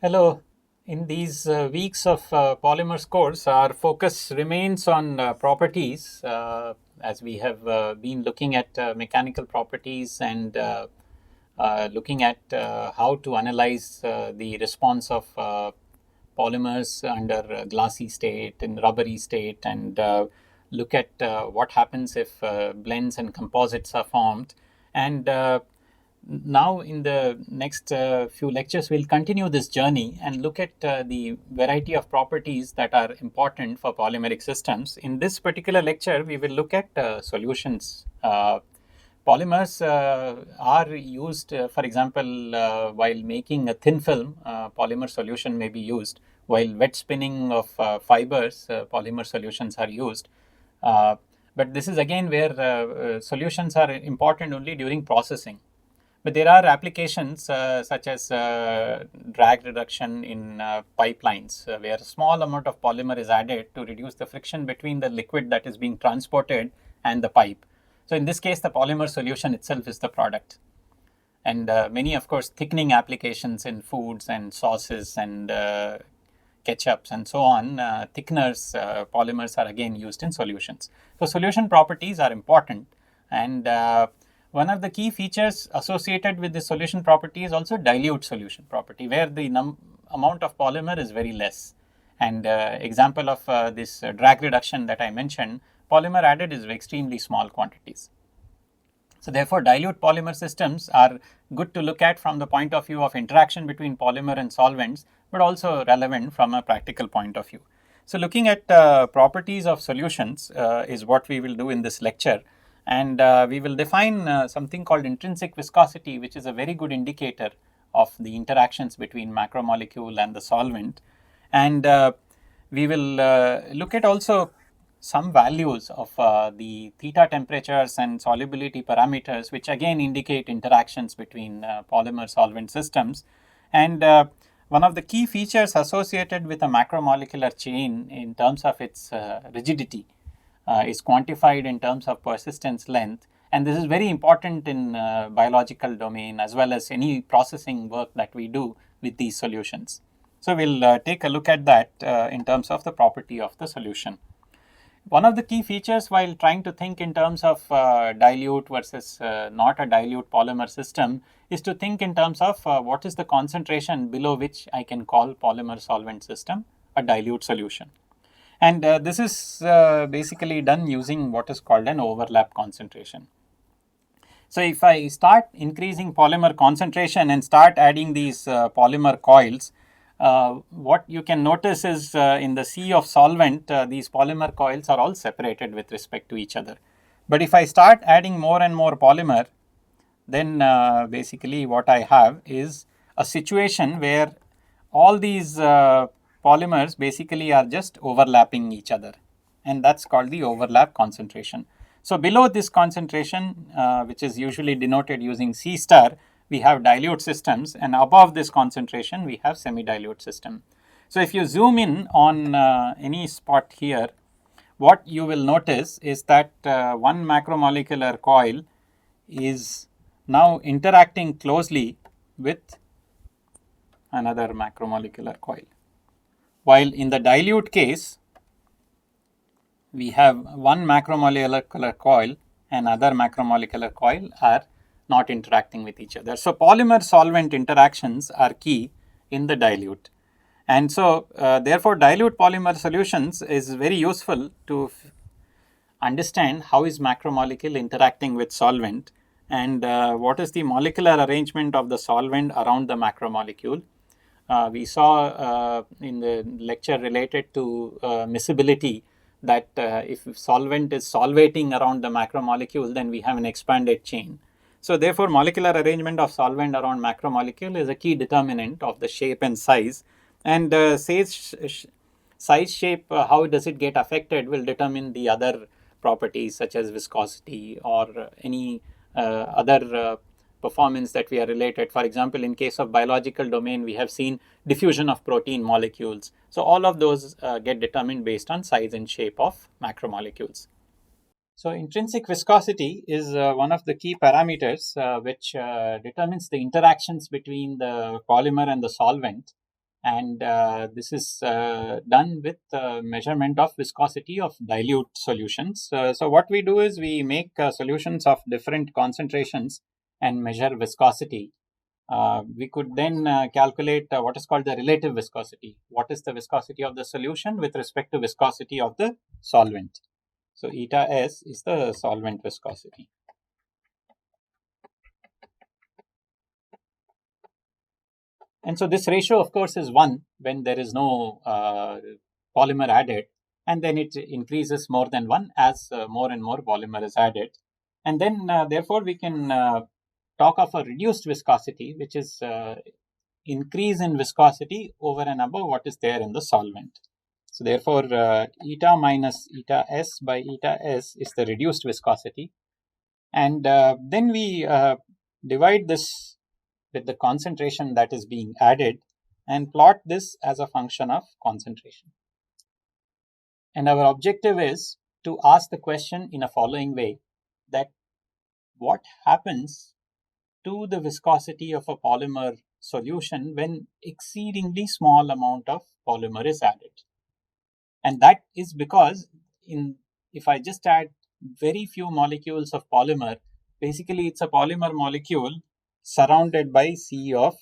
Hello. In these weeks of Polymers course, our focus remains on properties as we have been looking at mechanical properties and looking at how to analyze the response of polymers under glassy state and rubbery state and look at what happens if blends and composites are formed. And now in the next few lectures we'll continue this journey and look at the variety of properties that are important for polymeric systems. In this particular lecture we will look at solutions. Polymers are used, for example, while making a thin film, polymer solution may be used. While wet spinning of fibers, polymer solutions are used. Uh, but this is again where solutions are important only during processing. But there are applications such as drag reduction in pipelines, where a small amount of polymer is added to reduce the friction between the liquid that is being transported and the pipe. So in this case, the polymer solution itself is the product. And many, of course, thickening applications in foods and sauces and ketchups and so on, thickeners, polymers are again used in solutions. So solution properties are important. And one of the key features associated with the solution property is also dilute solution property, where the amount of polymer is very less. And example of this drag reduction that I mentioned, polymer added is extremely small quantities. So therefore, dilute polymer systems are good to look at from the point of view of interaction between polymer and solvents, but also relevant from a practical point of view. So looking at properties of solutions is what we will do in this lecture. And we will define something called intrinsic viscosity, which is a very good indicator of the interactions between macromolecule and the solvent. And we will look at also some values of the theta temperatures and solubility parameters, which again indicate interactions between polymer solvent systems. And one of the key features associated with a macromolecular chain in terms of its rigidity is quantified in terms of persistence length. And this is very important in biological domain as well as any processing work that we do with these solutions. So we'll take a look at that in terms of the property of the solution. One of the key features while trying to think in terms of dilute versus not a dilute polymer system is to think in terms of what is the concentration below which I can call polymer solvent system a dilute solution. And this is basically done using what is called an overlap concentration. So if I start increasing polymer concentration and start adding these polymer coils, what you can notice is in the sea of solvent, these polymer coils are all separated with respect to each other. But if I start adding more and more polymer, then basically what I have is a situation where all these polymers basically are just overlapping each other, and that's called the overlap concentration. So below this concentration, which is usually denoted using C star, we have dilute systems, and above this concentration we have semi-dilute system. So if you zoom in on any spot here, what you will notice is that one macromolecular coil is now interacting closely with another macromolecular coil. While in the dilute case, we have one macromolecular coil and other macromolecular coil are not interacting with each other. So polymer solvent interactions are key in the dilute. And so therefore dilute polymer solutions is very useful to understand how is macromolecule interacting with solvent and what is the molecular arrangement of the solvent around the macromolecule. We saw in the lecture related to miscibility that if solvent is solvating around the macromolecule, then we have an expanded chain. So therefore, molecular arrangement of solvent around macromolecule is a key determinant of the shape and size. And size shape, how does it get affected will determine the other properties such as viscosity or any other performance that we are related. For example, in case of biological domain, we have seen diffusion of protein molecules. So all of those get determined based on size and shape of macromolecules. So intrinsic viscosity is one of the key parameters which determines the interactions between the polymer and the solvent. And this is done with measurement of viscosity of dilute solutions. So what we do is we make solutions of different concentrations and measure viscosity. We could then calculate what is called the relative viscosity. What is the viscosity of the solution with respect to viscosity of the solvent? So eta S is the solvent viscosity. And so this ratio, of course, is 1 when there is no polymer added, and then it increases more than 1 as more and more polymer is added. And then, therefore, we can talk of a reduced viscosity, which is increase in viscosity over and above what is there in the solvent. So therefore, eta minus eta S by eta S is the reduced viscosity. And then we divide this with the concentration that is being added and plot this as a function of concentration. And our objective is to ask the question in a following way, that what happens to the viscosity of a polymer solution when exceedingly small amount of polymer is added. And that is because if I just add very few molecules of polymer, basically it's a polymer molecule surrounded by sea of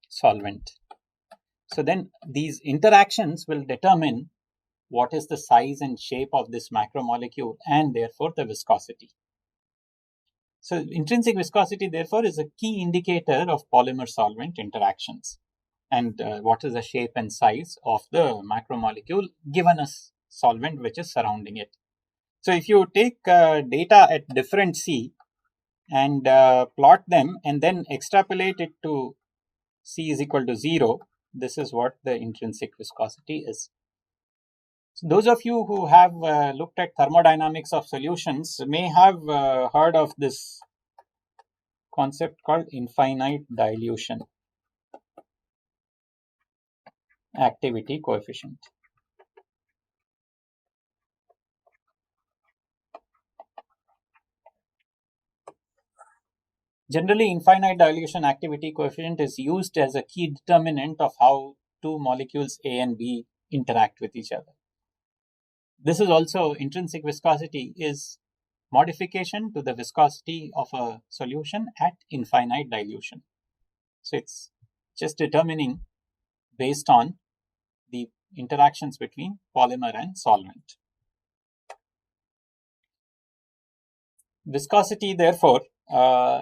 solvent. So then these interactions will determine what is the size and shape of this macromolecule and therefore the viscosity. So intrinsic viscosity therefore is a key indicator of polymer solvent interactions, and what is the shape and size of the macromolecule given a solvent which is surrounding it. So if you take data at different C and plot them and then extrapolate it to C is equal to 0, this is what the intrinsic viscosity is. So those of you who have looked at thermodynamics of solutions may have heard of this concept called infinite dilution activity coefficient. Generally, infinite dilution activity coefficient is used as a key determinant of how two molecules A and B interact with each other. This is also intrinsic viscosity is modification to the viscosity of a solution at infinite dilution. So it's just determining based on the interactions between polymer and solvent. Viscosity, therefore,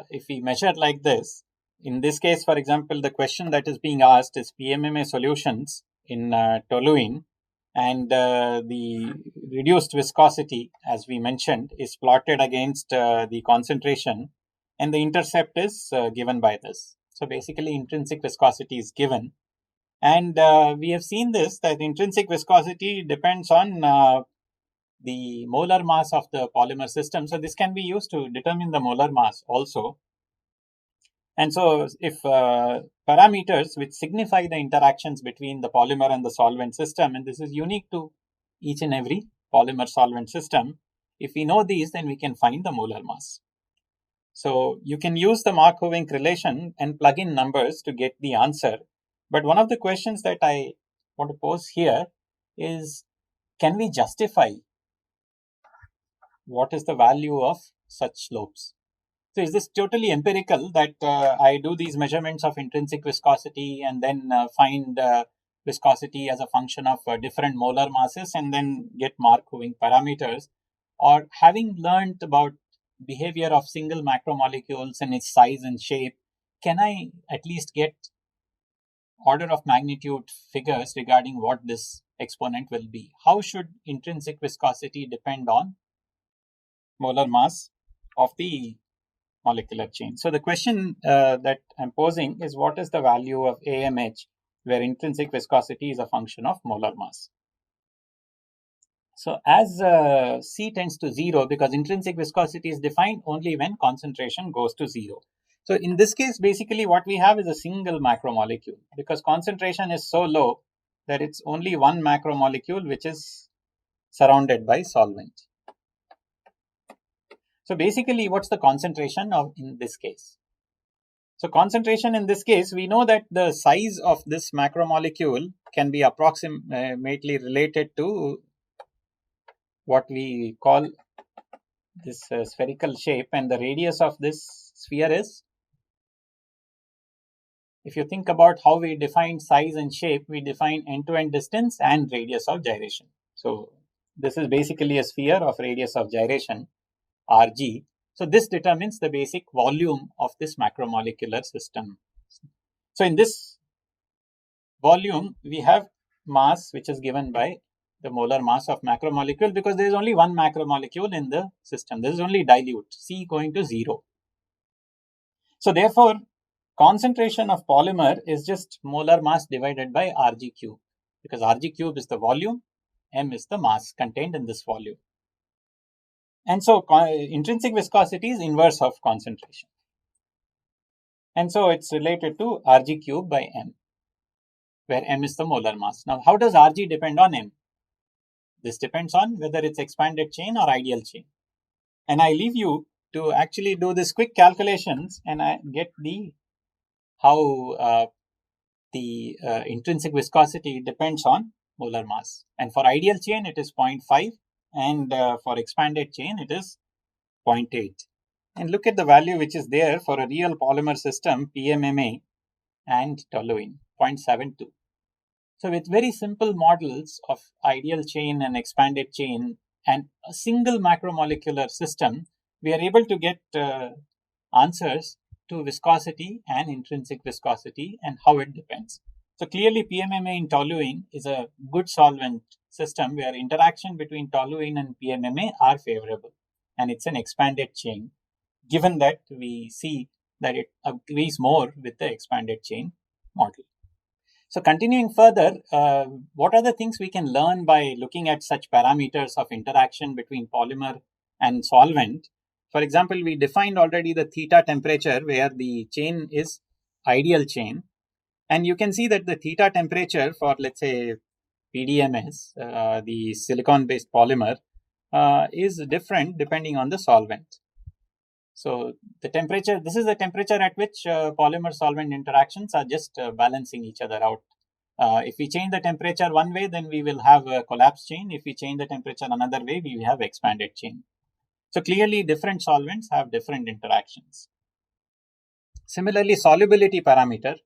if we measure like this, in this case, for example, the question that is being asked is PMMA solutions in toluene, and the reduced viscosity, as we mentioned, is plotted against the concentration, and the intercept is given by this. So basically, intrinsic viscosity is given. And we have seen this, that intrinsic viscosity depends on the molar mass of the polymer system. So this can be used to determine the molar mass also. And so if parameters which signify the interactions between the polymer and the solvent system, and this is unique to each and every polymer solvent system, if we know these, then we can find the molar mass. So you can use the Markov-Wenck relation and plug in numbers to get the answer. But one of the questions that I want to pose here is, can we justify what is the value of such slopes? So is this totally empirical that I do these measurements of intrinsic viscosity and then find viscosity as a function of different molar masses and then get Markov-Wenck parameters? Or having learned about behavior of single macromolecules and its size and shape, can I at least get order of magnitude figures regarding what this exponent will be? How should intrinsic viscosity depend on molar mass of the molecular chain? So the question that I'm posing is, what is the value of AMH where intrinsic viscosity is a function of molar mass? So as C tends to 0, because intrinsic viscosity is defined only when concentration goes to 0. So in this case, basically what we have is a single macromolecule, because concentration is so low that it's only one macromolecule which is surrounded by solvent. So basically, what's the concentration of in this case? So concentration in this case, we know that the size of this macromolecule can be approximately related to what we call this spherical shape, and the radius of this sphere is, if you think about how we define size and shape, we define end-to-end distance and radius of gyration. So this is basically a sphere of radius of gyration, Rg. So this determines the basic volume of this macromolecular system. So in this volume, we have mass, which is given by the molar mass of macromolecule, because there is only one macromolecule in the system. This is only dilute, C going to 0. So therefore, concentration of polymer is just molar mass divided by Rg cube, because Rg cube is the volume, m is the mass contained in this volume. And so intrinsic viscosity is inverse of concentration. And so it's related to Rg cube by m, where m is the molar mass. Now, how does Rg depend on m? This depends on whether it's expanded chain or ideal chain. And I leave you to actually do this quick calculations and get the how the intrinsic viscosity depends on molar mass. And for ideal chain, it is 0.5, and for expanded chain, it is 0.8. And look at the value which is there for a real polymer system, PMMA and toluene, 0.72. So with very simple models of ideal chain and expanded chain and a single macromolecular system, we are able to get answers to viscosity and intrinsic viscosity and how it depends. So clearly PMMA in toluene is a good solvent system where interaction between toluene and PMMA are favorable, and it's an expanded chain, given that we see that it agrees more with the expanded chain model. So continuing further, what are the things we can learn by looking at such parameters of interaction between polymer and solvent? For example, we defined already the theta temperature where the chain is ideal chain. And you can see that the theta temperature for, let's say, PDMS, the silicon-based polymer, is different depending on the solvent. So the temperature, this is the temperature at which polymer solvent interactions are just balancing each other out. If we change the temperature one way, then we will have a collapsed chain. If we change the temperature another way, we will have expanded chain. So clearly different solvents have different interactions. Similarly, solubility parameter,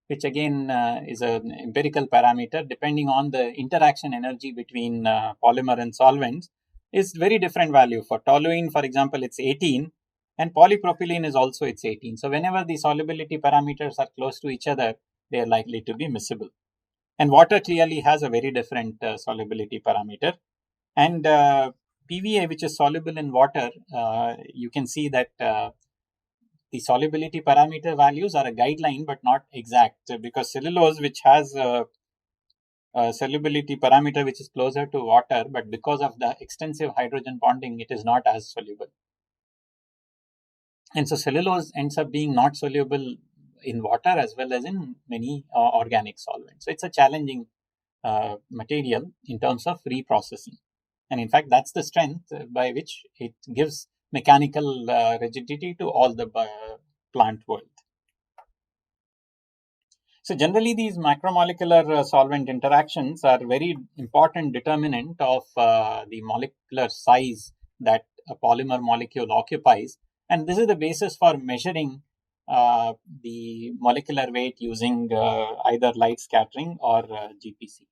which again is an empirical parameter depending on the interaction energy between polymer and solvents, is very different value. For toluene, for example, it's 18. And polypropylene is also it's 18. So whenever the solubility parameters are close to each other, they are likely to be miscible. And water clearly has a very different solubility parameter. And PVA, which is soluble in water, you can see that the solubility parameter values are a guideline but not exact, because cellulose, which has a solubility parameter which is closer to water, but because of the extensive hydrogen bonding, it is not as soluble. And so cellulose ends up being not soluble in water as well as in many organic solvents. So it's a challenging material in terms of reprocessing. And in fact, that's the strength by which it gives mechanical rigidity to all the plant world. So generally, these macromolecular solvent interactions are very important determinant of the molecular size that a polymer molecule occupies. And this is the basis for measuring the molecular weight using either light scattering or GPC.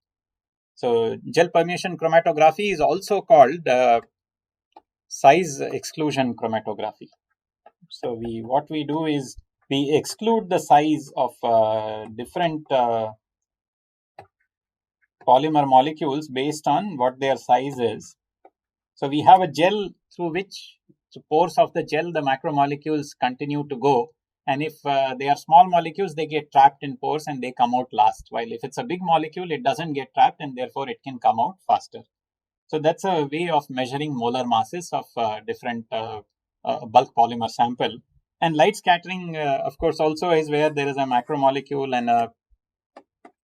So gel permeation chromatography is also called size exclusion chromatography. So what we do is we exclude the size of different polymer molecules based on what their size is. So we have a gel through which the pores of the gel, the macromolecules continue to go. And if they are small molecules, they get trapped in pores and they come out last. While if it's a big molecule, it doesn't get trapped and therefore it can come out faster. So that's a way of measuring molar masses of different bulk polymer sample. And light scattering, of course, also is where there is a macromolecule and a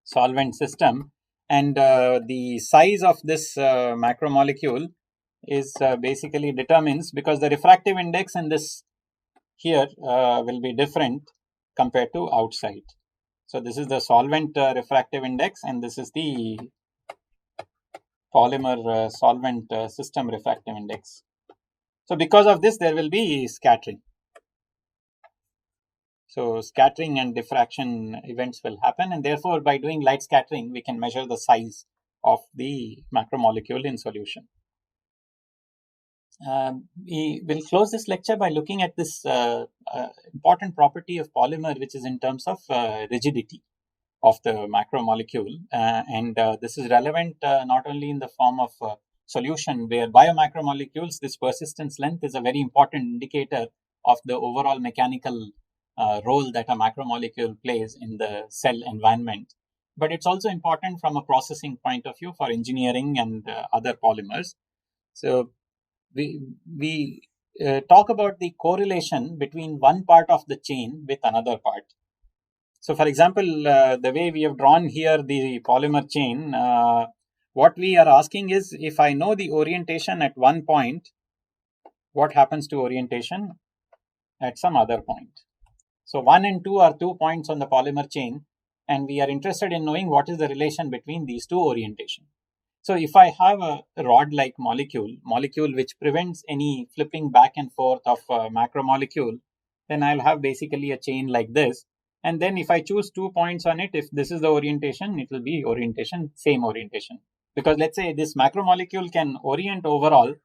solvent system. And the size of this macromolecule is basically determines, because the refractive index in this here will be different. compared to outside. So this is the solvent refractive index, and this is the polymer solvent system refractive index. So because of this, there will be scattering. So scattering and diffraction events will happen, and therefore by doing light scattering, we can measure the size of the macromolecule in solution. We will close this lecture by looking at this important property of polymer, which is in terms of rigidity of the macromolecule. And this is relevant not only in the form of solution, where biomacromolecules, this persistence length is a very important indicator of the overall mechanical role that a macromolecule plays in the cell environment. But it's also important from a processing point of view for engineering and other polymers. So we talk about the correlation between one part of the chain with another part. So, for example, the way we have drawn here the polymer chain, what we are asking is, if I know the orientation at one point, what happens to orientation at some other point? So 1 and 2 are 2 points on the polymer chain, and we are interested in knowing what is the relation between these two orientations. So if I have a rod-like molecule which prevents any flipping back and forth of a macromolecule, then I'll have basically a chain like this. And then if I choose 2 points on it, if this is the orientation, it will be orientation, same orientation. Because let's say this macromolecule can orient overall,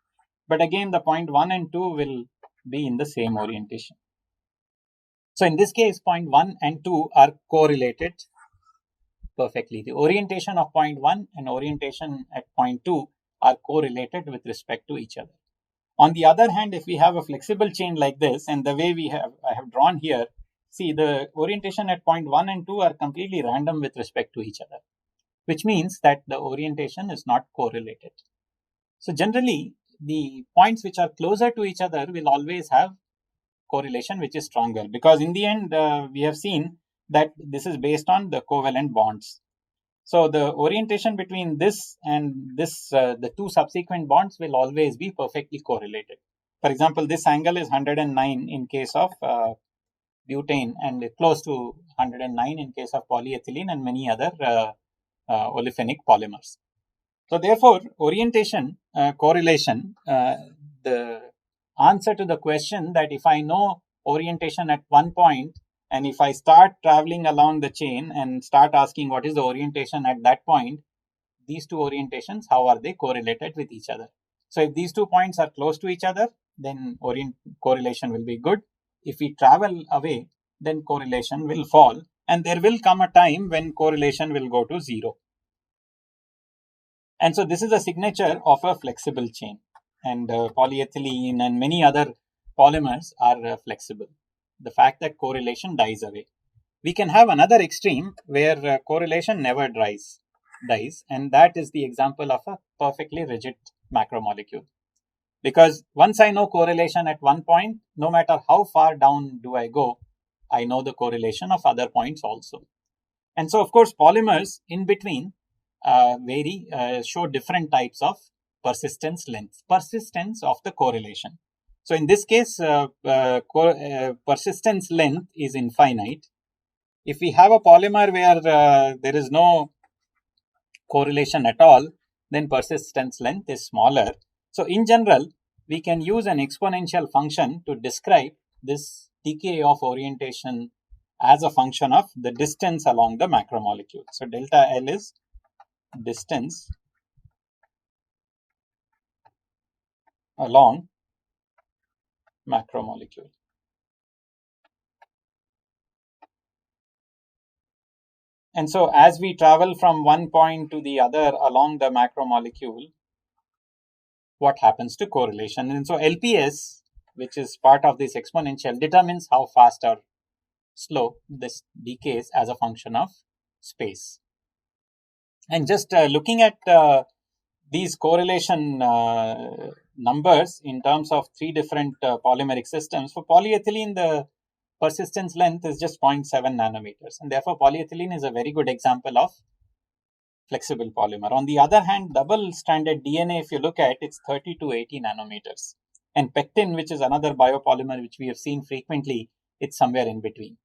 but again the point 1 and 2 will be in the same orientation. So in this case, point 1 and 2 are correlated perfectly. The orientation of point 1 and orientation at point 2 are correlated with respect to each other. On the other hand, if we have a flexible chain like this, and the way I have drawn here, see, the orientation at point 1 and 2 are completely random with respect to each other, which means that the orientation is not correlated. So generally, the points which are closer to each other will always have correlation which is stronger, because in the end we have seen that this is based on the covalent bonds. So the orientation between this and this, the two subsequent bonds, will always be perfectly correlated. For example, this angle is 109 in case of butane, and close to 109 in case of polyethylene and many other olefinic polymers. So therefore, orientation correlation, the answer to the question that if I know orientation at one point, and if I start traveling along the chain and start asking what is the orientation at that point, these two orientations, how are they correlated with each other? So if these 2 points are close to each other, then correlation will be good. If we travel away, then correlation will fall, and there will come a time when correlation will go to 0. And so this is a signature of a flexible chain, and polyethylene and many other polymers are flexible. The fact that correlation dies away. We can have another extreme where correlation never dies, and that is the example of a perfectly rigid macromolecule. Because once I know correlation at one point, no matter how far down do I go, I know the correlation of other points also. And so, of course, polymers in between show different types of persistence length, persistence of the correlation. So in this case, persistence length is infinite. If we have a polymer where there is no correlation at all, then persistence length is smaller. So in general, we can use an exponential function to describe this decay of orientation as a function of the distance along the macromolecule. So delta L is distance along macromolecule. And so as we travel from one point to the other along the macromolecule, what happens to correlation? And so LPS, which is part of this exponential, determines how fast or slow this decays as a function of space. And just looking at these correlation numbers in terms of 3 different polymeric systems, for polyethylene, the persistence length is just 0.7 nanometers. And therefore, polyethylene is a very good example of flexible polymer. On the other hand, double-stranded DNA, if you look at, it's 30 to 80 nanometers. And pectin, which is another biopolymer which we have seen frequently, it's somewhere in between.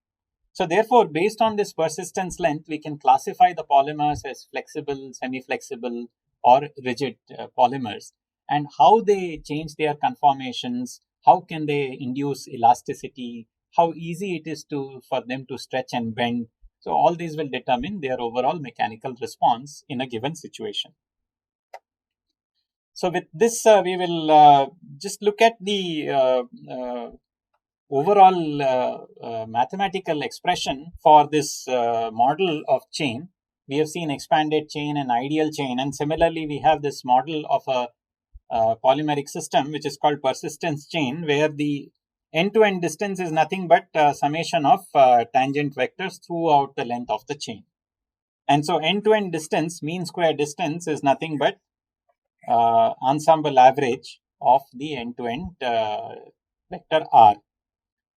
So therefore, based on this persistence length, we can classify the polymers as flexible, semi-flexible, or rigid polymers, and how they change their conformations, how can they induce elasticity, how easy it is for them to stretch and bend. So all these will determine their overall mechanical response in a given situation. So with this, we will just look at the overall mathematical expression for this model of chain. We have seen expanded chain and ideal chain, and similarly we have this model of a polymeric system which is called persistence chain, where the end-to-end distance is nothing but summation of tangent vectors throughout the length of the chain. And so end-to-end distance, mean square distance, is nothing but ensemble average of the end-to-end vector R.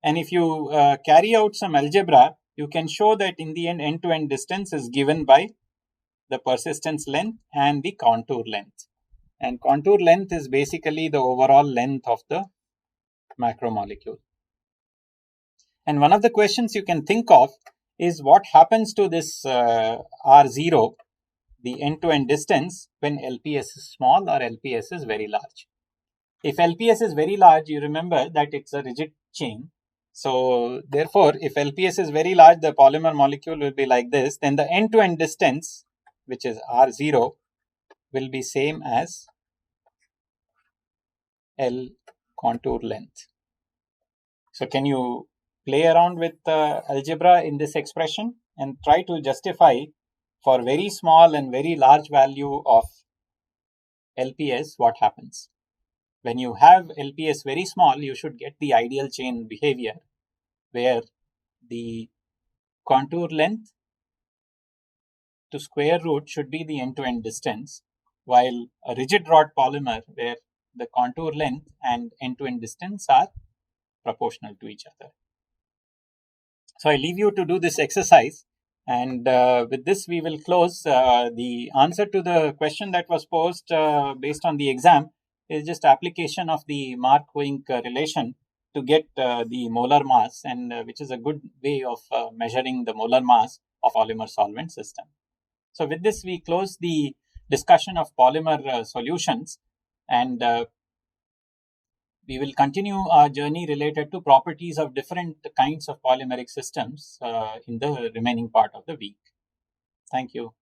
And if you carry out some algebra, you can show that in the end-to-end distance is given by the persistence length and the contour length. And contour length is basically the overall length of the macromolecule. And one of the questions you can think of is what happens to this R0, the end-to-end distance, when LPS is small or LPS is very large. If LPS is very large, you remember that it's a rigid chain. So therefore, if LPS is very large, the polymer molecule will be like this. Then the end-to-end distance, which is R0, will be same as L contour length. So can you play around with algebra in this expression and try to justify for very small and very large value of LPS what happens? When you have LPS very small, you should get the ideal chain behavior, where the contour length to square root should be the end-to-end distance, while a rigid rod polymer, where the contour length and end-to-end distance are proportional to each other. So I leave you to do this exercise, and with this we will close. The answer to the question that was posed based on the exam is just application of the Mark-Wink relation to get the molar mass, and which is a good way of measuring the molar mass of polymer solvent system. So with this, we close the discussion of polymer solutions, and we will continue our journey related to properties of different kinds of polymeric systems in the remaining part of the week. Thank you.